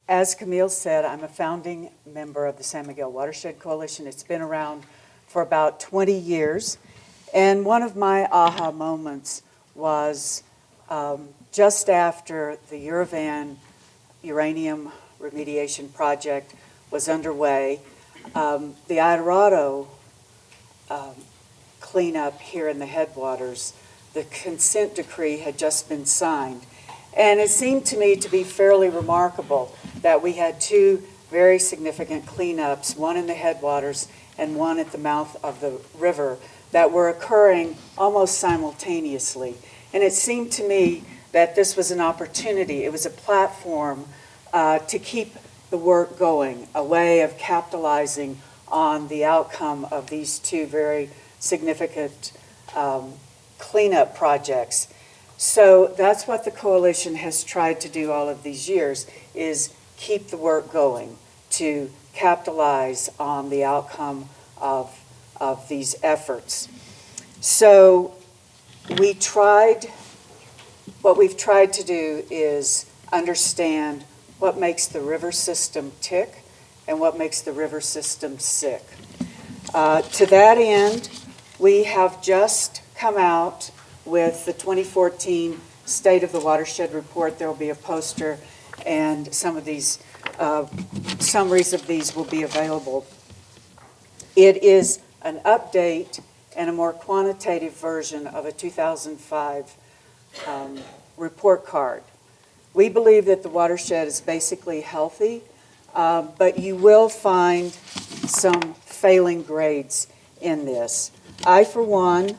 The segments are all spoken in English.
As Camille said, I'm a founding member of the San Miguel Watershed Coalition. It's been around for about 20 years. And one of my aha moments was just after the Uravan uranium remediation project was underway, the Idorado cleanup here in the headwaters, the consent decree had just been signed. And it seemed to me to be fairly remarkable that we had two very significant cleanups, one in the headwaters and one at the mouth of the river, that were occurring almost simultaneously. And it seemed to me that this was an opportunity, it was a platform to keep the work going, a way of capitalizing on the outcome of these two very significant cleanup projects. So that's what the coalition has tried to do all of these years, is keep the work going, to capitalize on the outcome of these efforts. So what we've tried to do is understand what makes the river system tick and what makes the river system sick. To that end, we have just come out with the 2014 State of the Watershed Report. There will be a poster, and some of these summaries of these will be available. It is an update and a more quantitative version of a 2005 report card. We believe that the watershed is basically healthy, but you will find some failing grades in this. I, for one,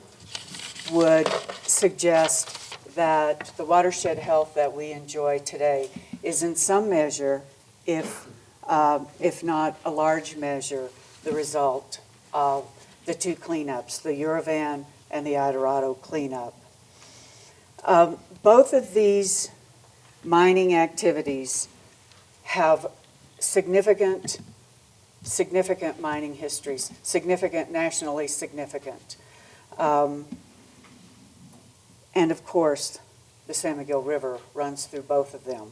would suggest that the watershed health that we enjoy today is in some measure, if not a large measure, the result of the two cleanups, the Uravan and the Idorado cleanup. Both of these mining activities have significant mining histories, nationally significant. And of course, the San Miguel River runs through both of them.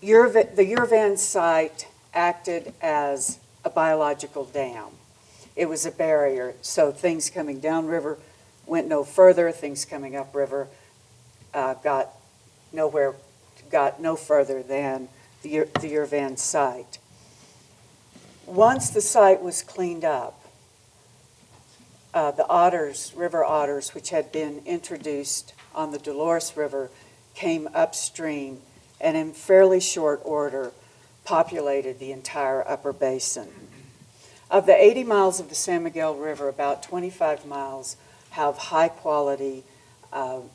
The Uravan site acted as a biological dam. It was a barrier, so things coming downriver went no further, things coming upriver got no further than the Uravan site. Once the site was cleaned up, the river otters, which had been introduced on the Dolores River, came upstream and in fairly short order populated the entire upper basin. Of the 80 miles of the San Miguel River, about 25 miles have high quality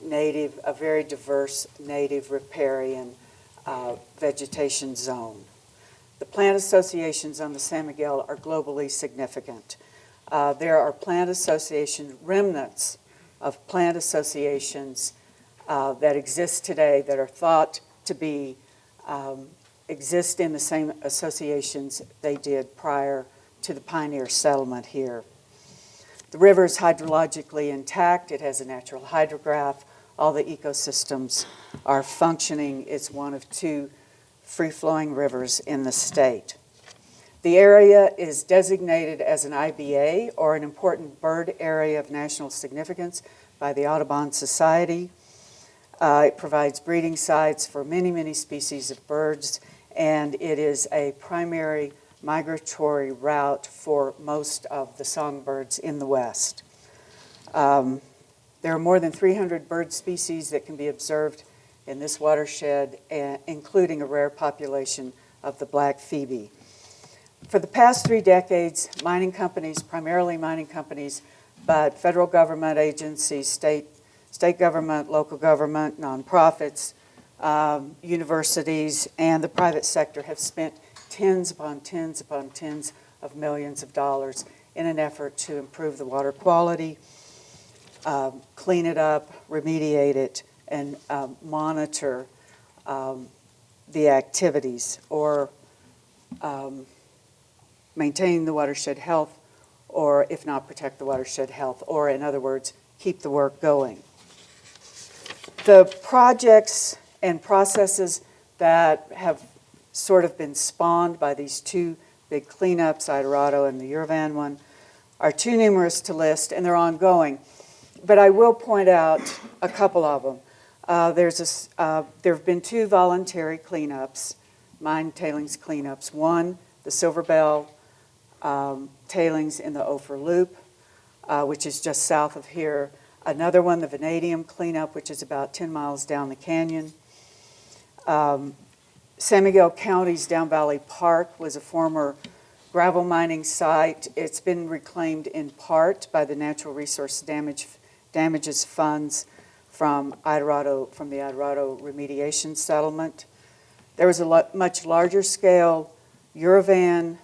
native, a very diverse native riparian vegetation zone. The plant associations on the San Miguel are globally significant. There are plant association remnants of plant associations that exist today that are thought to be exist in the same associations they did prior to the pioneer settlement here. The river is hydrologically intact. It has a natural hydrograph. All the ecosystems are functioning. It's one of two free-flowing rivers in the state. The area is designated as an IBA, or an important bird area of national significance, by the Audubon Society. It provides breeding sites for many, many species of birds, and it is a primary migratory route for most of the songbirds in the West. There are more than 300 bird species that can be observed in this watershed, including a rare population of the black phoebe. For the past 3 decades, mining companies, primarily mining companies, but federal government agencies, state government, local government, nonprofits, universities, and the private sector have spent tens upon tens upon tens of millions of dollars in an effort to improve the water quality, clean it up, remediate it, and monitor the activities, or maintain the watershed health, or if not, protect the watershed health, or in other words, keep the work going. The projects and processes that have sort of been spawned by these two big cleanups, Idorado and the Uravan one, are too numerous to list, and they're ongoing. But I will point out a couple of them. There have been two voluntary cleanups, mine tailings cleanups. One, the Silver Bell tailings in the Ophir Loop, which is just south of here. Another one, the vanadium cleanup, which is about 10 miles down the canyon. San Miguel County's Down Valley Park was a former gravel mining site. It's been reclaimed in part by the Natural Resource Damages Funds from the Idorado remediation settlement. There was a much larger scale Uravan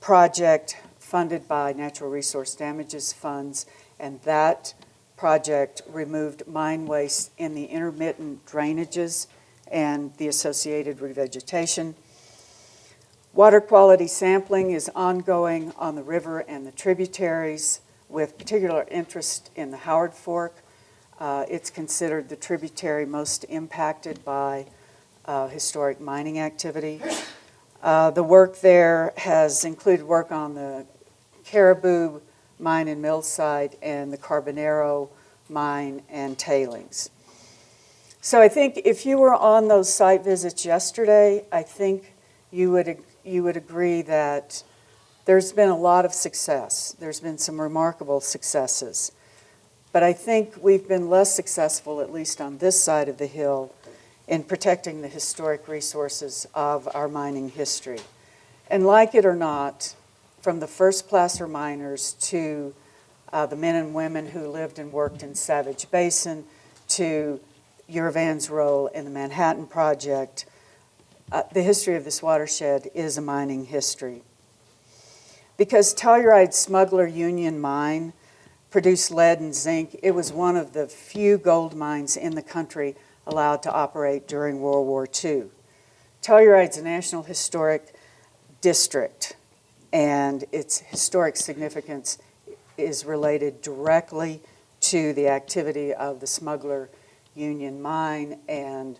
project funded by Natural Resource Damages Funds, and that project removed mine waste in the intermittent drainages and the associated revegetation. Water quality sampling is ongoing on the river and the tributaries, with particular interest in the Howard Fork. It's considered the tributary most impacted by historic mining activity. The work there has included work on the Caribou mine and mill site and the Carbonero mine and tailings. So I think if you were on those site visits yesterday, I think you would agree that there's been a lot of success. There's been some remarkable successes. But I think we've been less successful, at least on this side of the hill, in protecting the historic resources of our mining history. And like it or not, from the first placer miners to the men and women who lived and worked in Savage Basin to Uravan's role in the Manhattan Project, the history of this watershed is a mining history. Because Telluride Smuggler Union Mine produced lead and zinc, it was one of the few gold mines in the country allowed to operate during World War II. Telluride's a National Historic District, and its historic significance is related directly to the activity of the Smuggler Union Mine and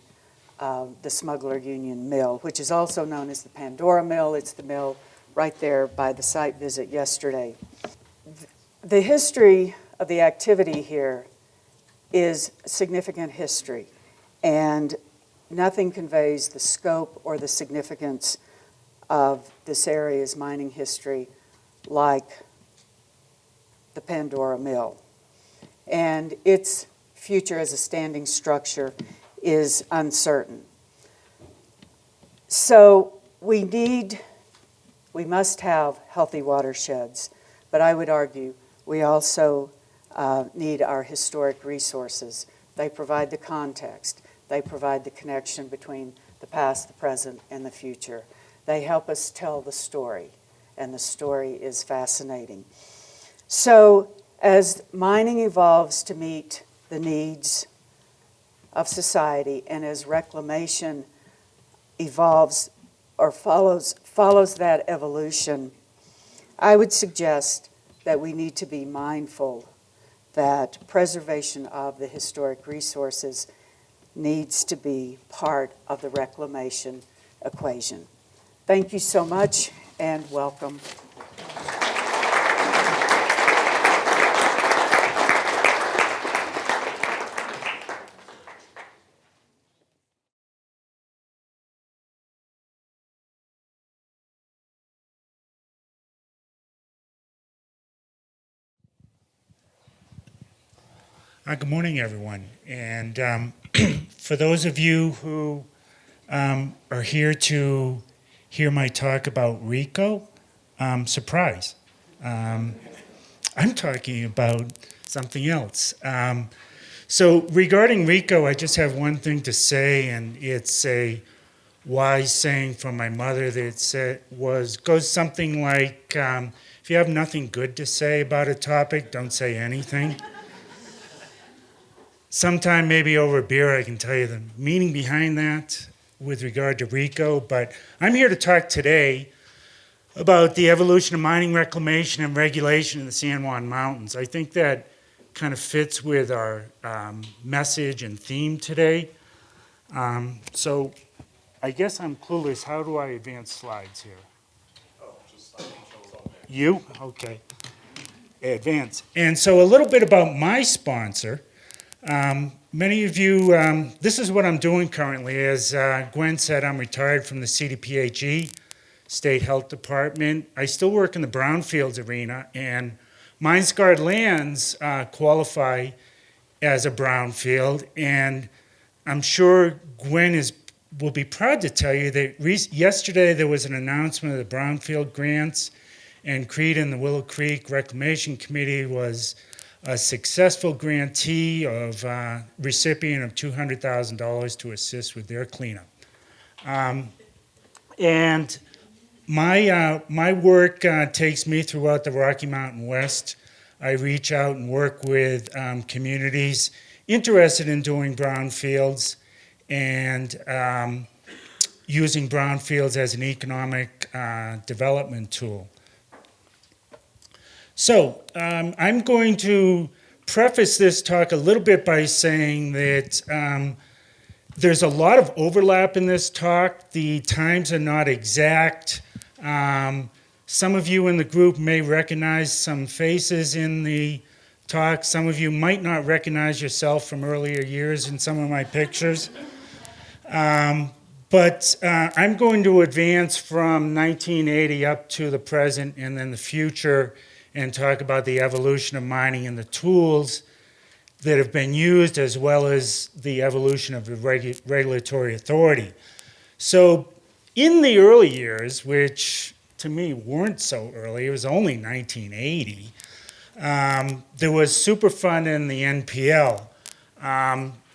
the Smuggler Union Mill, which is also known as the Pandora Mill. It's the mill right there by the site visit yesterday. The history of the activity here is significant history, and nothing conveys the scope or the significance of this area's mining history like the Pandora Mill. And its future as a standing structure is uncertain. So we must have healthy watersheds, but I would argue we also need our historic resources. They provide the context. They provide the connection between the past, the present, and the future. They help us tell the story, and the story is fascinating. So as mining evolves to meet the needs of society, and as reclamation evolves or follows that evolution, I would suggest that we need to be mindful that preservation of the historic resources needs to be part of the reclamation equation. Thank you so much, and welcome. Good morning, everyone. And for those of you who are here to hear my talk about RICO, surprise. I'm talking about something else. So regarding RICO, I just have one thing to say, and it's a wise saying from my mother that goes something like, if you have nothing good to say about a topic, don't say anything. Sometime maybe over beer I can tell you the meaning behind that with regard to RICO, but I'm here to talk today about the evolution of mining reclamation and regulation in the San Juan Mountains. I think that kind of fits with our message and theme today. So I guess I'm clueless. How do I advance slides here? Oh, just slide controls on there. You? Okay. Advance. And so a little bit about my sponsor. Many of you, this is what I'm doing currently. As Gwen said, I'm retired from the CDPHE, State Health Department. I still work in the Brownfields arena, and mine scarred lands qualify as a brownfield. And I'm sure Gwen will be proud to tell you that yesterday there was an announcement of the Brownfield grants, and Creed and the Willow Creek Reclamation Committee was a successful grantee of recipient of $200,000 to assist with their cleanup. And my work takes me throughout the Rocky Mountain West. I reach out and work with communities interested in doing brownfields and using brownfields as an economic development tool. So I'm going to preface this talk a little bit by saying that there's a lot of overlap in this talk. The times are not exact. Some of you in the group may recognize some faces in the talk. Some of you might not recognize yourself from earlier years in some of my pictures. But I'm going to advance from 1980 up to the present and then the future and talk about the evolution of mining and the tools that have been used, as well as the evolution of the regulatory authority. So in the early years, which to me weren't so early, it was only 1980, there was Superfund and the NPL.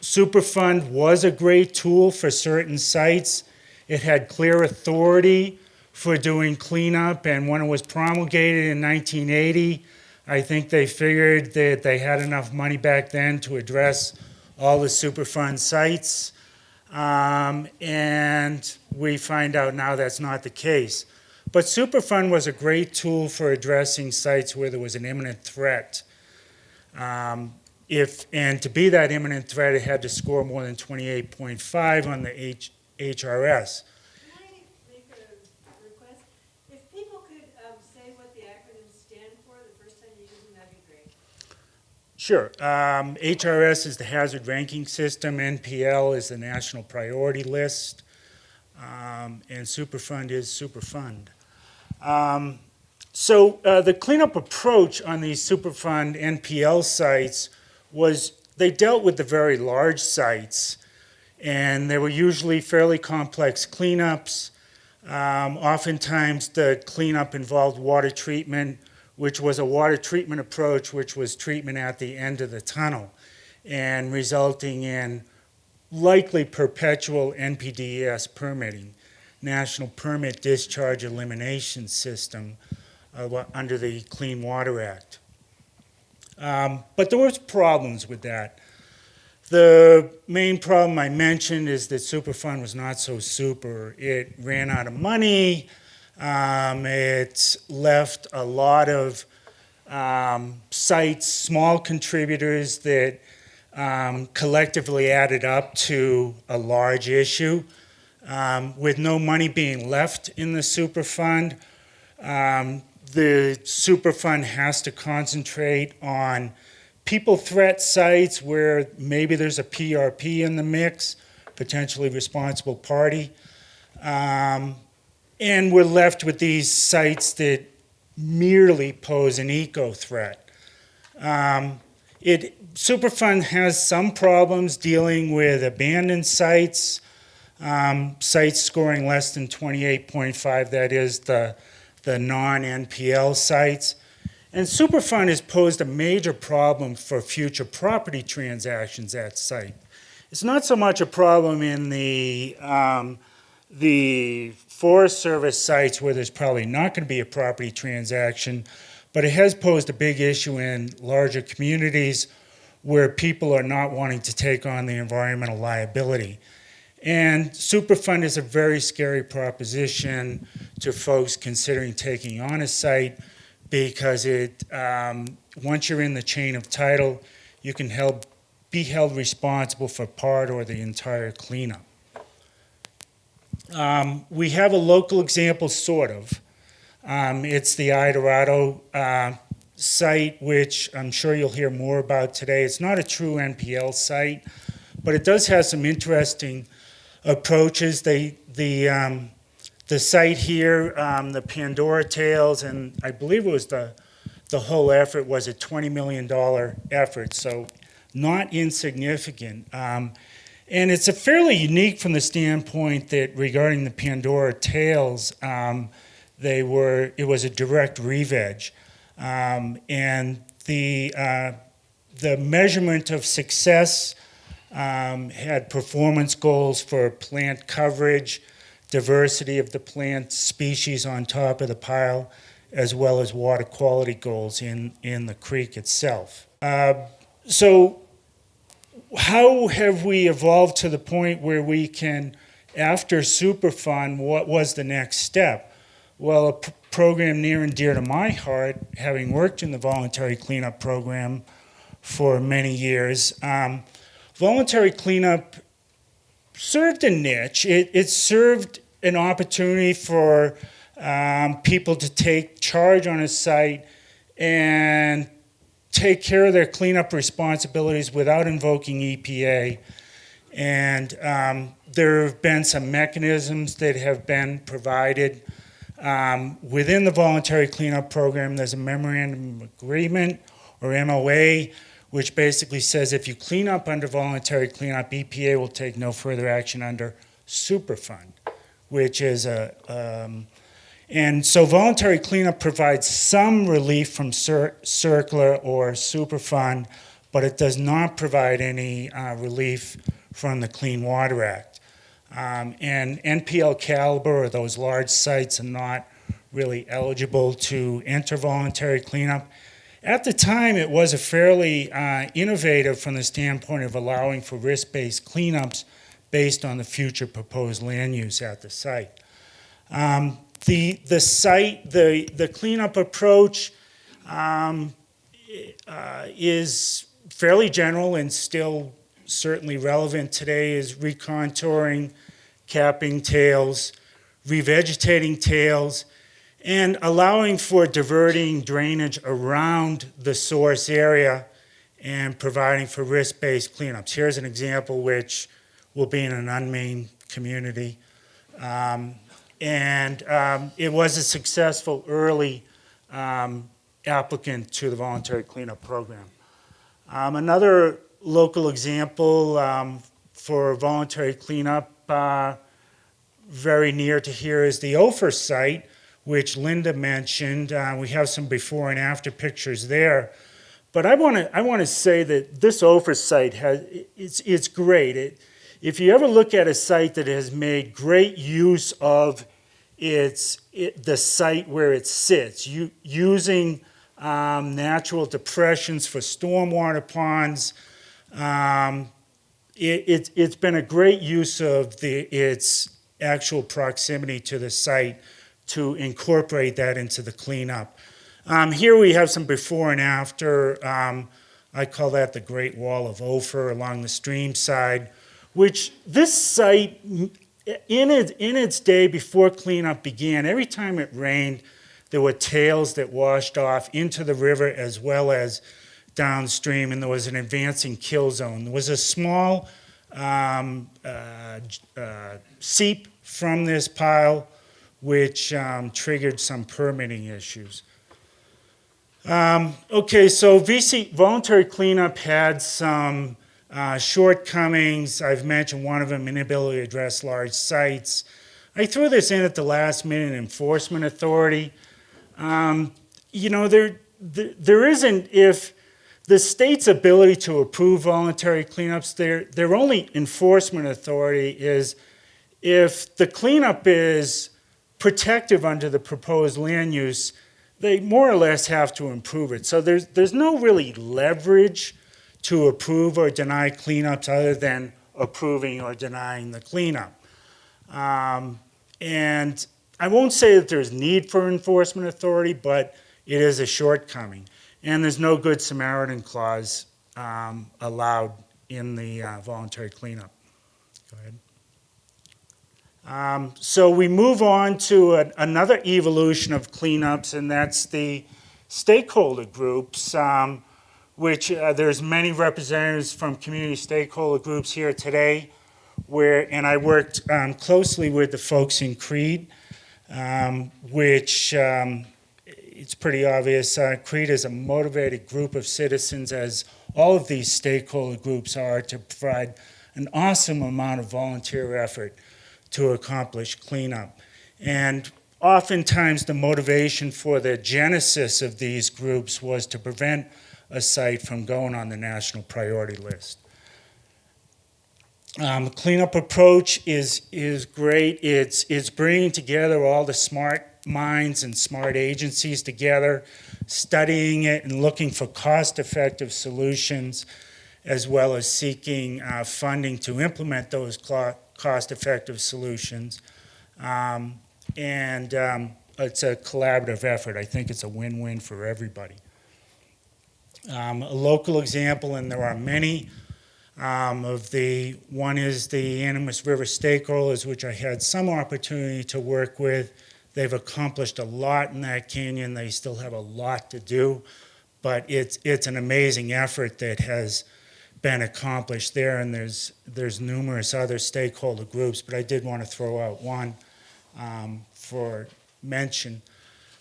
Superfund was a great tool for certain sites. It had clear authority for doing cleanup, and when it was promulgated in 1980, I think they figured that they had enough money back then to address all the Superfund sites, and we find out now that's not the case. But Superfund was a great tool for addressing sites where there was an imminent threat. And to be that imminent threat, it had to score more than 28.5 on the HRS. Sure. HRS is the hazard ranking system. NPL is the national priority list. And Superfund is Superfund. So the cleanup approach on these Superfund NPL sites was they dealt with the very large sites. And they were usually fairly complex cleanups. Oftentimes the cleanup involved water treatment, which was a water treatment approach, which was treatment at the end of the tunnel, and resulting in likely perpetual NPDES permitting, National Permit Discharge Elimination System, under the Clean Water Act. But there was problems with that. The main problem I mentioned is that Superfund was not so super. It ran out of money. It left a lot of sites, small contributors that collectively added up to a large issue. With no money being left in the Superfund, the Superfund has to concentrate on people threat sites where maybe there's a PRP in the mix, potentially responsible party. And we're left with these sites that merely pose an eco threat. Superfund has some problems dealing with abandoned sites, sites scoring less than 28.5, that is the non-NPL sites. And Superfund has posed a major problem for future property transactions at site. It's not so much a problem in the Forest Service sites where there's probably not going to be a property transaction, but it has posed a big issue in larger communities where people are not wanting to take on the environmental liability. And Superfund is a very scary proposition to folks considering taking on a site because once you're in the chain of title, you can be held responsible for part or the entire cleanup. We have a local example, sort of. It's the Idorado site, which I'm sure you'll hear more about today. It's not a true NPL site, but it does have some interesting approaches. The site here, the Pandora Tails, and I believe it was the whole effort was a $20 million effort, so not insignificant. And it's a fairly unique from the standpoint that regarding the Pandora Tails, it was a direct re-veg. And the measurement of success had performance goals for plant coverage, diversity of the plant species on top of the pile, as well as water quality goals in the creek itself. So how have we evolved to the point where we can, after Superfund, what was the next step? Well, a program near and dear to my heart, having worked in the voluntary cleanup program for many years, voluntary cleanup served a niche. It served an opportunity for people to take charge on a site and take care of their cleanup responsibilities without invoking EPA. And there have been some mechanisms that have been provided within the voluntary cleanup program. There's a memorandum of agreement, or MOA, which basically says if you clean up under voluntary cleanup, EPA will take no further action under Superfund, which is and so voluntary cleanup provides some relief from circular or Superfund, but it does not provide any relief from the Clean Water Act. And NPL caliber, or those large sites, are not really eligible to enter voluntary cleanup. At the time, it was a fairly innovative from the standpoint of allowing for risk-based cleanups based on the future proposed land use at the site. The cleanup approach is fairly general and still certainly relevant today, is recontouring, capping tails, revegetating tails, and allowing for diverting drainage around the source area and providing for risk-based cleanups. Here's an example which will be in an unmained community. It was a successful early applicant to the voluntary cleanup program. Another local example for voluntary cleanup very near to here is the Ophir site, which Linda mentioned. We have some before and after pictures there. But I want to say that this Ophir site it's great. If you ever look at a site that has made great use of the site where it sits, using natural depressions for stormwater ponds, it's been a great use of its actual proximity to the site to incorporate that into the cleanup. Here we have some before and after. I call that the Great Wall of Ophir along the stream side, which this site, in its day before cleanup began, every time it rained, there were tails that washed off into the river as well as downstream, and there was an advancing kill zone. There was a small seep from this pile, which triggered some permitting issues. Okay, so voluntary cleanup had some shortcomings. I've mentioned one of them, inability to address large sites. I threw this in at the last minute, enforcement authority. There isn't, if the state's ability to approve voluntary cleanups, their only enforcement authority is if the cleanup is protective under the proposed land use, they more or less have to improve it. So there's no really leverage to approve or deny cleanups other than approving or denying the cleanup. And I won't say that there's need for enforcement authority, but it is a shortcoming. And there's no Good Samaritan clause allowed in the voluntary cleanup. Go ahead. So we move on to another evolution of cleanups, and that's the stakeholder groups, which there's many representatives from community stakeholder groups here today, and I worked closely with the folks in Creed, which it's pretty obvious. Creed is a motivated group of citizens, as all of these stakeholder groups are, to provide an awesome amount of volunteer effort to accomplish cleanup. And oftentimes the motivation for the genesis of these groups was to prevent a site from going on the national priority list. The cleanup approach is great. It's bringing together all the smart minds and smart agencies together, studying it and looking for cost-effective solutions, as well as seeking funding to implement those cost-effective solutions. It's a collaborative effort. I think it's a win-win for everybody. A local example, and there are many, one is the Animas River stakeholders, which I had some opportunity to work with. They've accomplished a lot in that canyon. They still have a lot to do, but it's an amazing effort that has been accomplished there, and there's numerous other stakeholder groups, but I did want to throw out one for mention.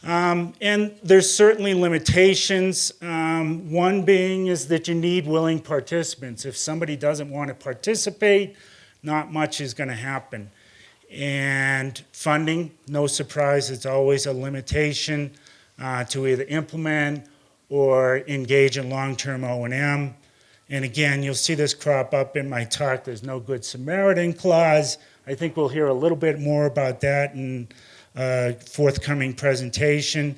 And there's certainly limitations. One being is that you need willing participants. If somebody doesn't want to participate, not much is going to happen. And funding, no surprise, it's always a limitation to either implement or engage in long-term O&M. And again, you'll see this crop up in my talk. There's no Good Samaritan clause. I think we'll hear a little bit more about that in a forthcoming presentation.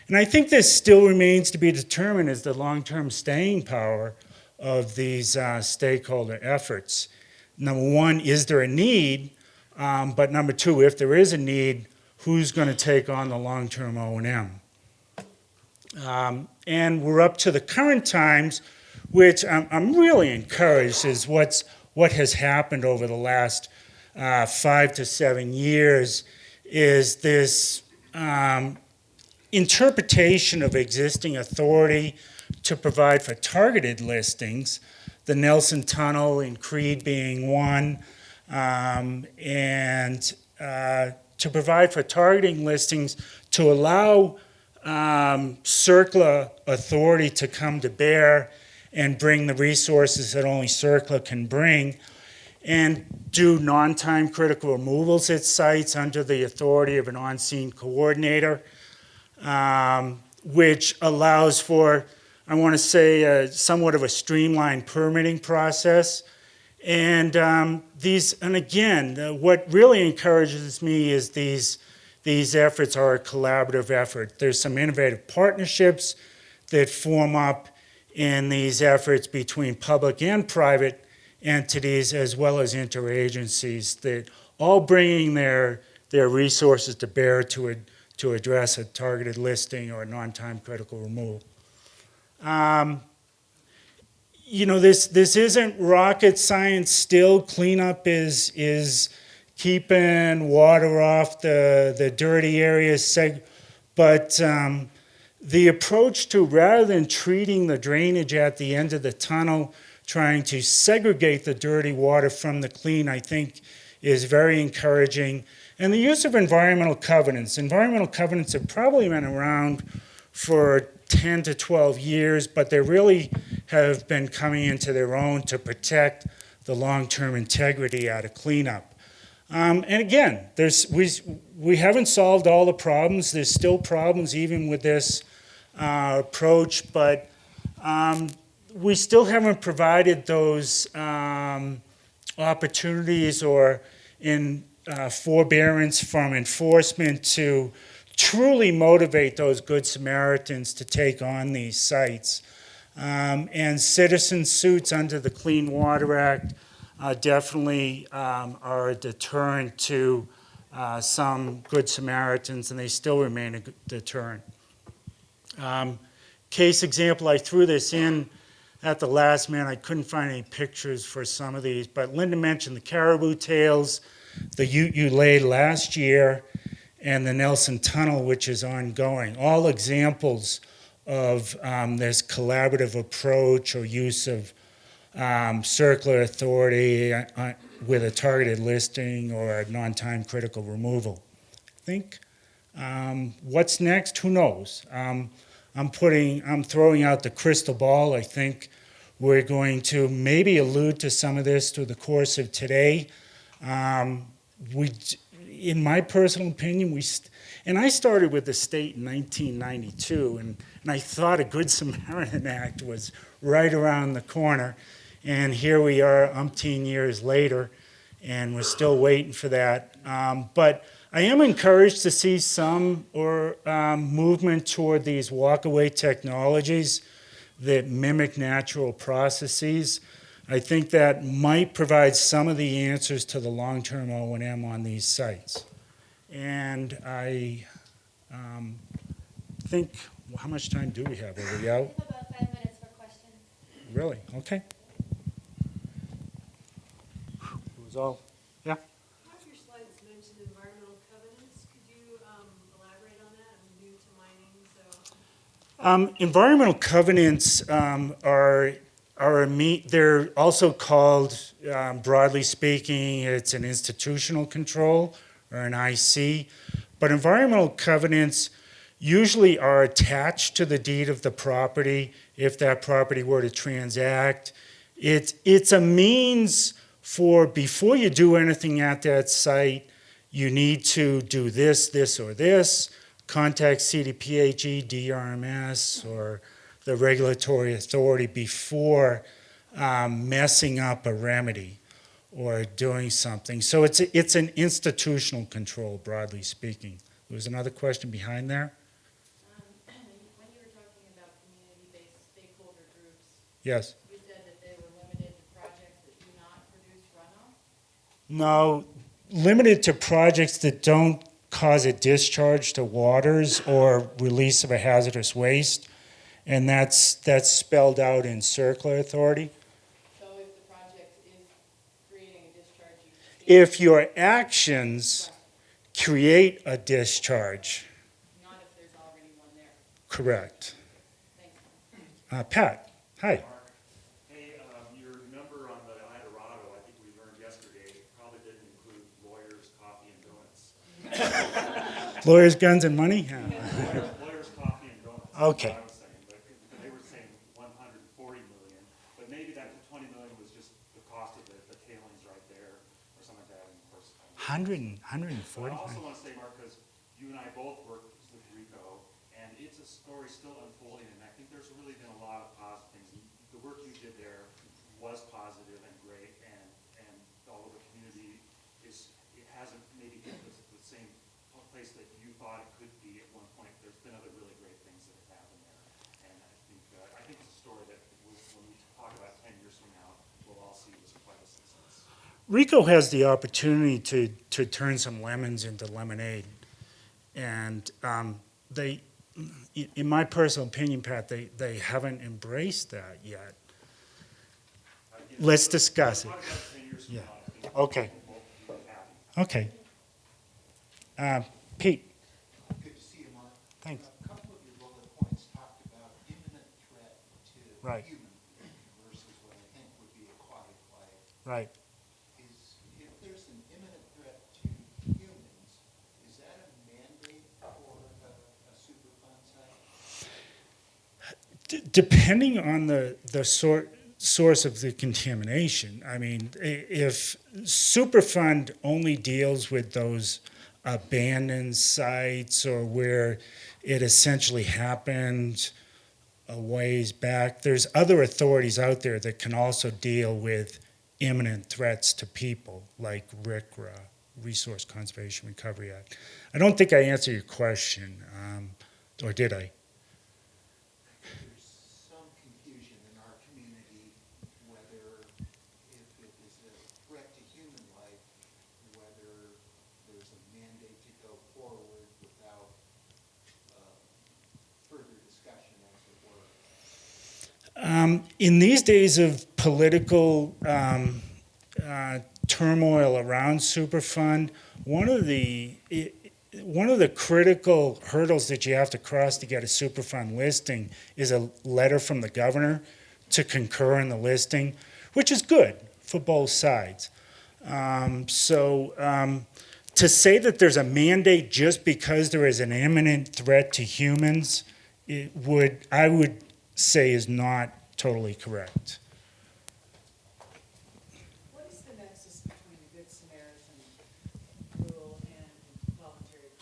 And I think this still remains to be determined as the long-term staying power of these stakeholder efforts. Number one, is there a need? But number two, if there is a need, who's going to take on the long-term O&M? And we're up to the current times, which I'm really encouraged is what has happened over the last 5 to 7 years is this interpretation of existing authority to provide for targeted listings, the Nelson Tunnel in Creed being one, and to provide for targeting listings to allow CERCLA authority to come to bear and bring the resources that only CERCLA can bring, and do non-time critical removals at sites under the authority of an on-scene coordinator, which allows for, I want to say, somewhat of a streamlined permitting process. And what really encourages me is these efforts are a collaborative effort. There's some innovative partnerships that form up in these efforts between public and private entities, as well as interagencies, that all bringing their resources to bear to address a targeted listing or a non-time critical removal. This isn't rocket science still. Cleanup is keeping water off the dirty areas, but the approach to, rather than treating the drainage at the end of the tunnel, trying to segregate the dirty water from the clean, I think is very encouraging. And the use of environmental covenants. Environmental covenants have probably been around for 10 to 12 years, but they really have been coming into their own to protect the long-term integrity out of cleanup. And again, we haven't solved all the problems. There's still problems even with this approach, but we still haven't provided those opportunities or in forbearance from enforcement to truly motivate those Good Samaritans to take on these sites. And citizen suits under the Clean Water Act definitely are a deterrent to some Good Samaritans, and they still remain a deterrent. Case example, I threw this in at the last minute, I couldn't find any pictures for some of these, but Linda mentioned the caribou tails, the ute you laid last year, and the Nelson Tunnel, which is ongoing. All examples of this collaborative approach or use of circular authority with a targeted listing or a non-time critical removal. I think what's next? Who knows? I'm throwing out the crystal ball. I think we're going to maybe allude to some of this through the course of today. In my personal opinion, and I started with the state in 1992, and I thought a Good Samaritan Act was right around the corner, and here we are umpteen years later, and we're still waiting for that. But I am encouraged to see some movement toward these walkaway technologies that mimic natural processes. I think that might provide some of the answers to the long-term O&M on these sites. And I think, how much time do we have? Are we out? We have about 5 minutes for questions. Really? Okay. It was all, yeah? One of your slides mentioned environmental covenants. Could you elaborate on that? I'm new to mining, so. Environmental covenants they're also called, broadly speaking, it's an institutional control or an IC. But environmental covenants usually are attached to the deed of the property if that property were to transact. It's a means for, before you do anything at that site, you need to do this, this, or this, contact CDPHE, DRMS, or the regulatory authority before messing up a remedy or doing something. So it's an institutional control, broadly speaking. There was another question behind there? When you were talking about community-based stakeholder groups, Yes. you said that they were limited to projects that do not produce runoff? No, limited to projects that don't cause a discharge to waters or release of a hazardous waste. And that's spelled out in circular authority. So if the project is creating a discharge, you If your actions create a discharge, not if there's already one there. correct. Thanks. Pat, hi. Mark, hey, your number on the Eldorado, I think we learned yesterday, probably didn't include lawyers, coffee, and donuts. Lawyers, guns, and money? Yeah. Lawyers, coffee, and donuts. Okay. That's what I was saying, but they were saying 140 million, but maybe that 20 million was just the cost of the tailings right there, or something like that, and of course. 140? But I also want to say, Mark, because you and I both worked with Rico, and it's a story still unfolding, and I think there's really been a lot of positive things. The work you did there was positive and great, and although the community it hasn't maybe hit the same place that you thought it could be at one point, there's been other really great things that have happened there. And I think it's a story that when we talk about 10 years from now, we'll all see was quite a success. Rico has the opportunity to turn some lemons into lemonade. And they, in my personal opinion, Pat, they haven't embraced that yet. Let's discuss it. Talk about 10 years from Yeah. now, I think Okay. we'll both be happy. Okay. Pete, Good to see you, Mark. thanks. A couple of your bullet points talked about imminent threat to Right. human versus what I think would be aquatic life. Right. If there's an imminent threat to humans, is that a mandate for a Superfund site? Depending on the source of the contamination, I mean, if Superfund only deals with those abandoned sites or where it essentially happened a ways back, there's other authorities out there that can also deal with imminent threats to people, like RCRA, Resource Conservation Recovery Act. I don't think I answered your question, or did I? There's some confusion in our community whether if it is a threat to human life, whether there's a mandate to go forward without further discussion, as it were. In these days of political turmoil around Superfund, one of the critical hurdles that you have to cross to get a Superfund listing is a letter from the governor to concur in the listing, which is good for both sides. To say that there's a mandate just because there is an imminent threat to humans, I would say is not totally correct. What is the nexus between the Good Samaritan rule and voluntary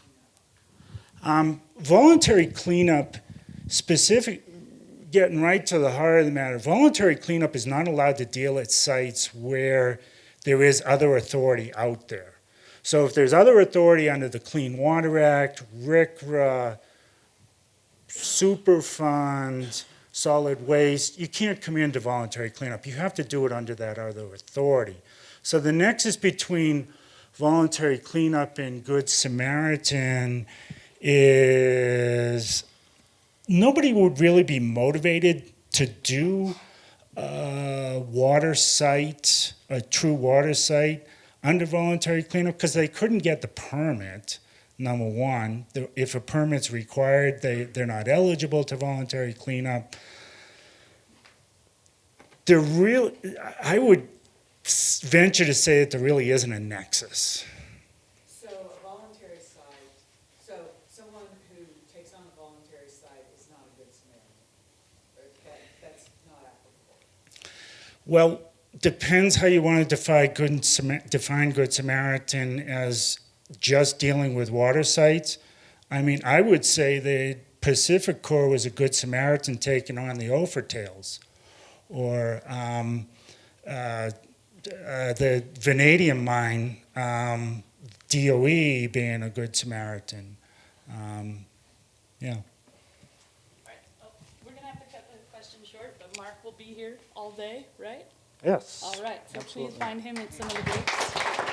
cleanup? Voluntary cleanup, getting right to the heart of the matter, voluntary cleanup is not allowed to deal at sites where there is other authority out there. So if there's other authority under the Clean Water Act, RCRA, Superfund, solid waste, you can't come into voluntary cleanup. You have to do it under that other authority. So the nexus between voluntary cleanup and Good Samaritan is nobody would really be motivated to do a water site, a true water site, under voluntary cleanup because they couldn't get the permit, number one. If a permit's required, they're not eligible to voluntary cleanup. I would venture to say that there really isn't a nexus. So a voluntary site, so someone who takes on a voluntary site is not a Good Samaritan. That's not applicable. Well, depends how you want to define Good Samaritan as just dealing with water sites. I mean, I would say the Pacific Corps was a Good Samaritan taking on the Ophir-tails, or the vanadium mine, DOE being a Good Samaritan. Yeah. All right. Oh, we're going to have to cut the question short, but Mark will be here all day, right? Yes. All right, so please find him at some of the gates.